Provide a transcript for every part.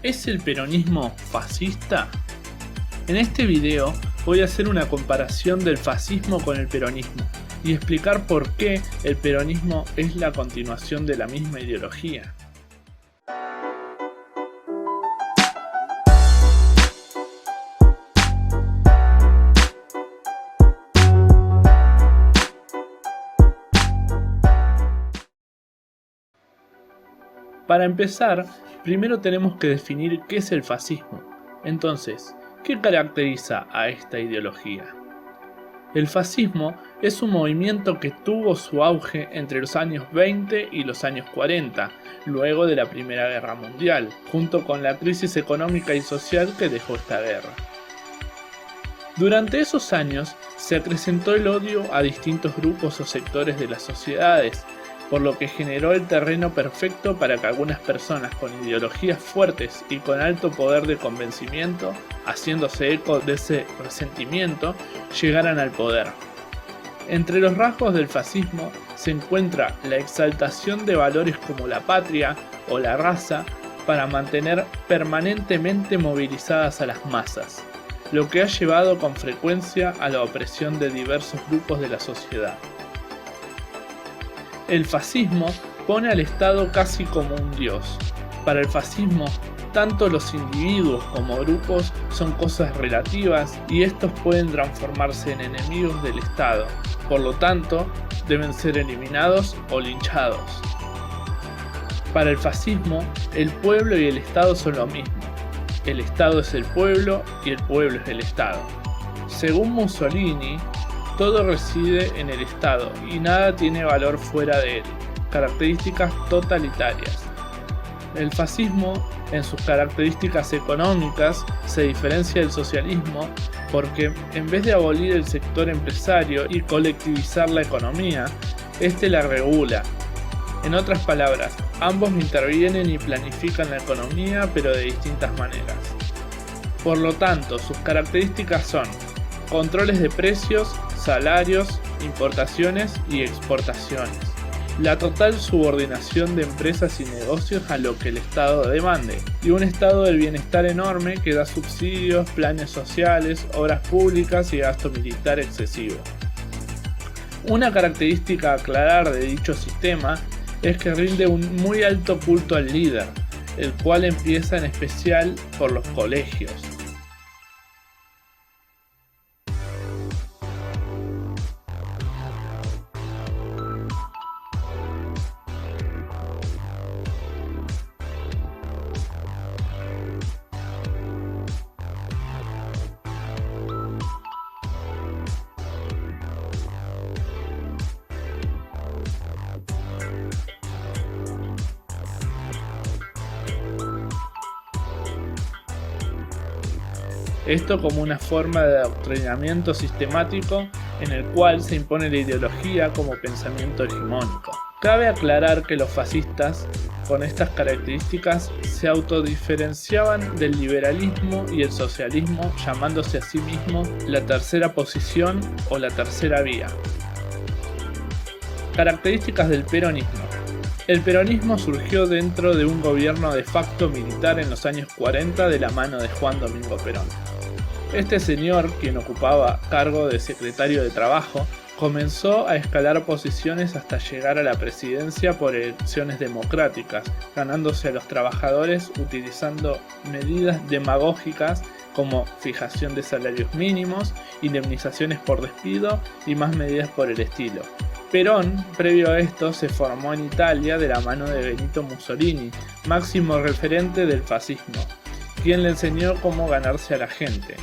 ¿Es el peronismo fascista? En este video voy a hacer una comparación del fascismo con el peronismo y explicar por qué el peronismo es la continuación de la misma ideología. Para empezar, primero tenemos que definir qué es el fascismo. Entonces, ¿qué caracteriza a esta ideología? El fascismo es un movimiento que tuvo su auge entre los años 20 y los años 40, luego de la Primera Guerra Mundial, junto con la crisis económica y social que dejó esta guerra. Durante esos años se acrecentó el odio a distintos grupos o sectores de las sociedades, por lo que generó el terreno perfecto para que algunas personas con ideologías fuertes y con alto poder de convencimiento, haciéndose eco de ese resentimiento, llegaran al poder. Entre los rasgos del fascismo se encuentra la exaltación de valores como la patria o la raza para mantener permanentemente movilizadas a las masas, lo que ha llevado con frecuencia a la opresión de diversos grupos de la sociedad. El fascismo pone al Estado casi como un dios. Para el fascismo, tanto los individuos como grupos son cosas relativas y estos pueden transformarse en enemigos del Estado, por lo tanto, deben ser eliminados o linchados. Para el fascismo, el pueblo y el Estado son lo mismo. El Estado es el pueblo y el pueblo es el Estado. Según Mussolini, todo reside en el Estado y nada tiene valor fuera de él. Características totalitarias. El fascismo, en sus características económicas, se diferencia del socialismo porque en vez de abolir el sector empresario y colectivizar la economía, este la regula. En otras palabras, ambos intervienen y planifican la economía, pero de distintas maneras. Por lo tanto, sus características son controles de precios, salarios, importaciones y exportaciones. La total subordinación de empresas y negocios a lo que el Estado demande. Y un estado del bienestar enorme que da subsidios, planes sociales, obras públicas y gasto militar excesivo. Una característica a aclarar de dicho sistema es que rinde un muy alto culto al líder, el cual empieza en especial por los colegios. Esto como una forma de adoctrinamiento sistemático en el cual se impone la ideología como pensamiento hegemónico. Cabe aclarar que los fascistas, con estas características, se autodiferenciaban del liberalismo y el socialismo, llamándose a sí mismos la tercera posición o la tercera vía. Características del peronismo. El peronismo surgió dentro de un gobierno de facto militar en los años 40 de la mano de Juan Domingo Perón. Este señor, quien ocupaba cargo de secretario de Trabajo, comenzó a escalar posiciones hasta llegar a la presidencia por elecciones democráticas, ganándose a los trabajadores utilizando medidas demagógicas como fijación de salarios mínimos, indemnizaciones por despido y más medidas por el estilo. Perón, previo a esto, se formó en Italia de la mano de Benito Mussolini, máximo referente del fascismo, quien le enseñó cómo ganarse a la gente.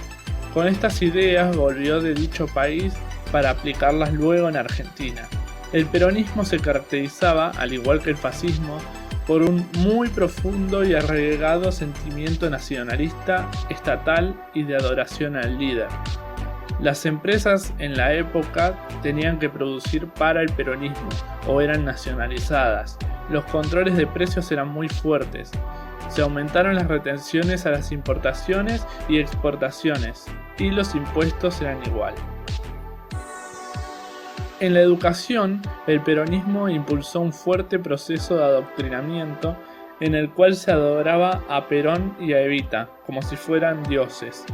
Con estas ideas volvió de dicho país para aplicarlas luego en Argentina. El peronismo se caracterizaba, al igual que el fascismo, por un muy profundo y arraigado sentimiento nacionalista, estatal y de adoración al líder. Las empresas en la época tenían que producir para el peronismo o eran nacionalizadas. Los controles de precios eran muy fuertes. Se aumentaron las retenciones a las importaciones y exportaciones y los impuestos eran igual. En la educación, el peronismo impulsó un fuerte proceso de adoctrinamiento en el cual se adoraba a Perón y a Evita como si fueran dioses.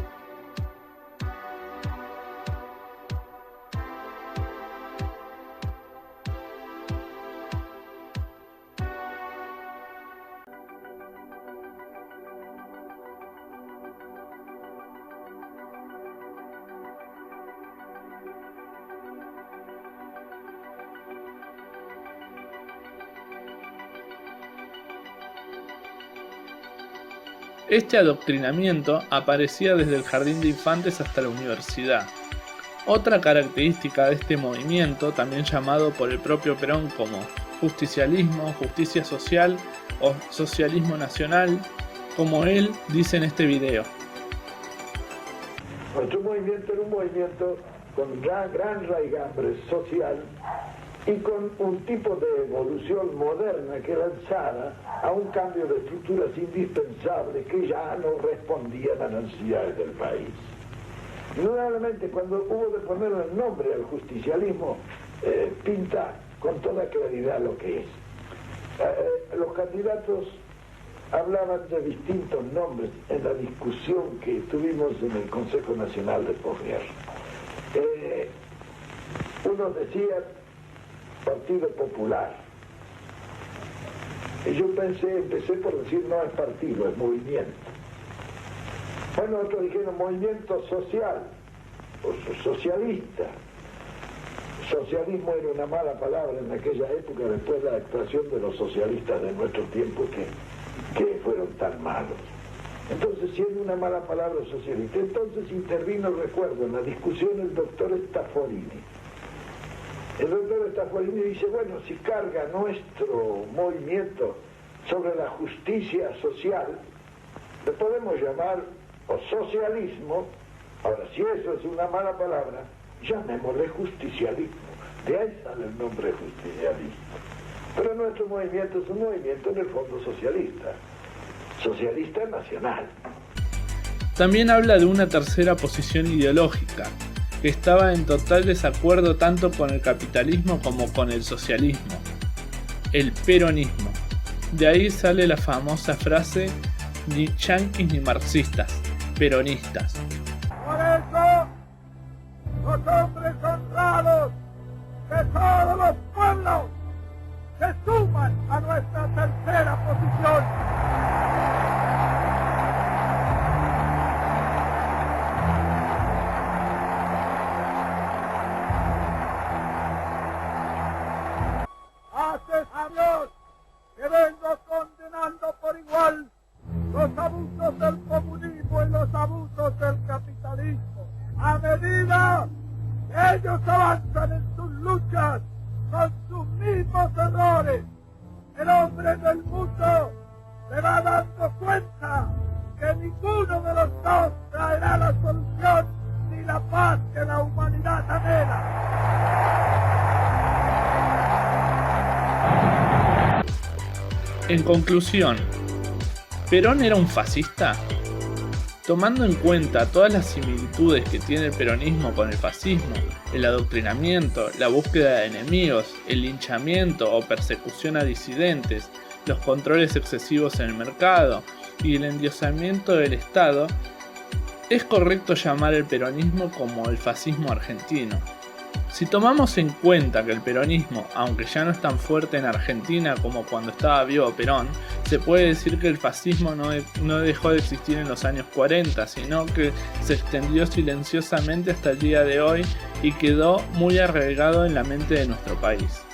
Este adoctrinamiento aparecía desde el jardín de infantes hasta la universidad. Otra característica de este movimiento, también llamado por el propio Perón como justicialismo, justicia social o socialismo nacional, como él dice en este video. Nuestro movimiento era un movimiento con gran raigambre social y con un tipo de evolución moderna que lanzara a un cambio de estructuras indispensables que ya no respondían a las necesidades del país. Indudablemente, cuando hubo de ponerle el nombre al justicialismo, pinta con toda claridad lo que es. Los candidatos hablaban de distintos nombres en la discusión que tuvimos en el Consejo Nacional de Posguerra. Unos decían Partido Popular. Y yo empecé por decir no es partido, es movimiento. Bueno, otros dijeron movimiento social, o socialista. Socialismo era una mala palabra en aquella época, después de la expresión de los socialistas de nuestro tiempo que fueron tan malos. Entonces, siendo una mala palabra socialista, entonces intervino, recuerdo, en la discusión el doctor Stafforini. El doctor Stafforini dice, bueno, si carga nuestro movimiento sobre la justicia social, le podemos llamar o socialismo. Ahora, si eso es una mala palabra, llamémosle justicialismo. De ahí sale el nombre justicialismo. Pero nuestro movimiento es un movimiento en el fondo socialista nacional. También habla de una tercera posición ideológica, que estaba en total desacuerdo tanto con el capitalismo como con el socialismo, el peronismo. De ahí sale la famosa frase, ni yanquis ni marxistas, peronistas. Por eso, los hombres honrados de todos los pueblos se suman a nuestra tercera posición. Gracias a Dios que vengo condenando por igual los abusos del comunismo y los abusos del capitalismo. A medida que ellos avanzan en sus luchas con sus mismos errores, el hombre del mundo se va dando cuenta que ninguno de los dos traerá la solución ni la paz que la humanidad anhela. En conclusión, ¿Perón era un fascista? Tomando en cuenta todas las similitudes que tiene el peronismo con el fascismo, el adoctrinamiento, la búsqueda de enemigos, el linchamiento o persecución a disidentes, los controles excesivos en el mercado y el endiosamiento del Estado, es correcto llamar el peronismo como el fascismo argentino. Si tomamos en cuenta que el peronismo, aunque ya no es tan fuerte en Argentina como cuando estaba vivo Perón, se puede decir que el fascismo no dejó de existir en los años 40, sino que se extendió silenciosamente hasta el día de hoy y quedó muy arraigado en la mente de nuestro país.